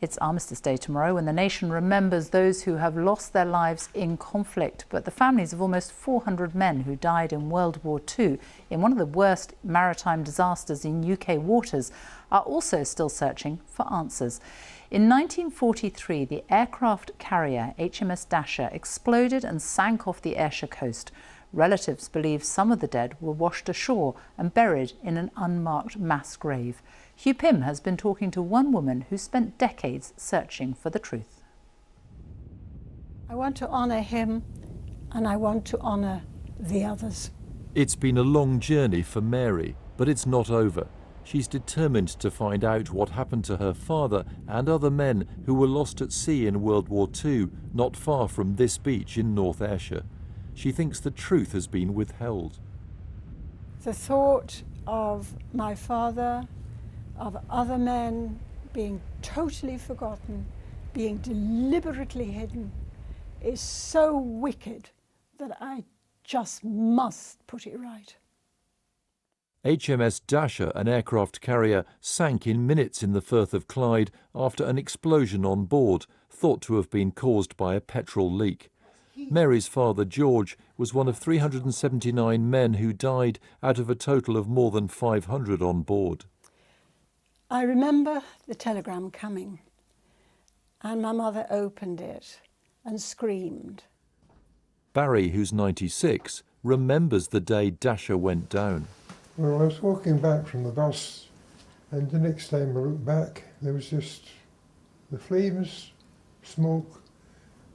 It's Armistice Day tomorrow, when the nation remembers those who have lost their lives in conflict. But the families of almost 400 men who died in World War II in one of the worst maritime disasters in UK waters are also still searching for answers. In 1943, the aircraft carrier HMS Dasher exploded and sank off the Ayrshire coast. Relatives believe some of the dead were washed ashore and buried in an unmarked mass grave. Hugh Pym has been talking to one woman who spent decades searching for the truth. I want to honour him and I want to honour the others. It's been a long journey for Mary, but it's not over. She's determined to find out what happened to her father and other men who were lost at sea in World War II, not far from this beach in North Ayrshire. She thinks the truth has been withheld. The thought of my father, of other men being totally forgotten, being deliberately hidden, is so wicked that I just must put it right. HMS Dasher, an aircraft carrier, sank in minutes in the Firth of Clyde after an explosion on board, thought to have been caused by a petrol leak. Mary's father, George, was one of 379 men who died out of a total of more than 500 on board. I remember the telegram coming, and my mother opened it and screamed. Barry, who's 96, remembers the day Dasher went down. Well, I was walking back from the bus, and the next time I looked back, there was just the flames, smoke,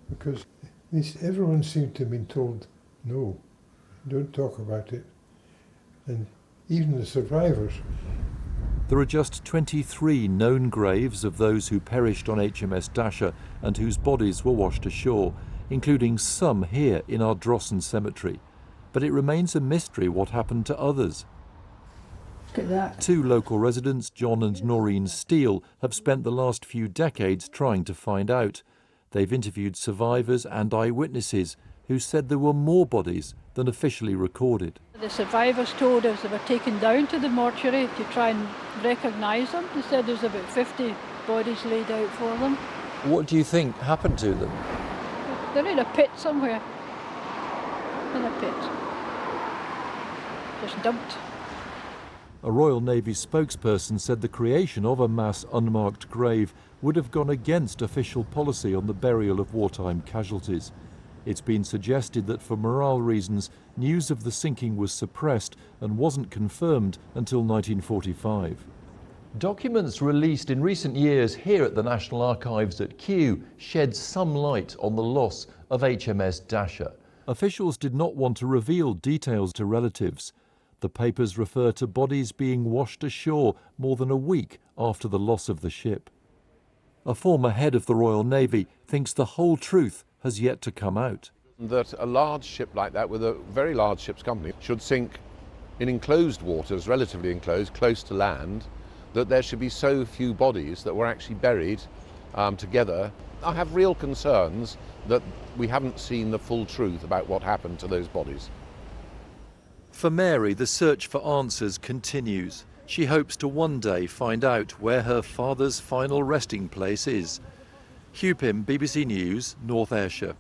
because everyone seemed to have been told, no, don't talk about it. And even the survivors. There are just 23 known graves of those who perished on HMS Dasher and whose bodies were washed ashore, including some here in our Drossen cemetery. But it remains a mystery what happened to others. Look at that. Two local residents, John and Noreen Steele, have spent the last few decades trying to find out. They've interviewed survivors and eyewitnesses who said there were more bodies than officially recorded. The survivors told us they were taken down to the mortuary to try and recognise them. They said there's about 50 bodies laid out for them. What do you think happened to them? They're in a pit somewhere. In a pit. Just dumped. A Royal Navy spokesperson said the creation of a mass unmarked grave would have gone against official policy on the burial of wartime casualties. It's been suggested that for morale reasons, news of the sinking was suppressed and wasn't confirmed until 1945. Documents released in recent years here at the National Archives at Kew shed some light on the loss of HMS Dasher. Officials did not want to reveal details to relatives. The papers refer to bodies being washed ashore more than a week after the loss of the ship. A former head of the Royal Navy thinks the whole truth has yet to come out. That a large ship like that, with a very large ship's company, should sink in enclosed waters, relatively enclosed, close to land, that there should be so few bodies that were actually buried together. I have real concerns that we haven't seen the full truth about what happened to those bodies. For Mary, the search for answers continues. She hopes to one day find out where her father's final resting place is. Hugh Pym, BBC News, North Ayrshire.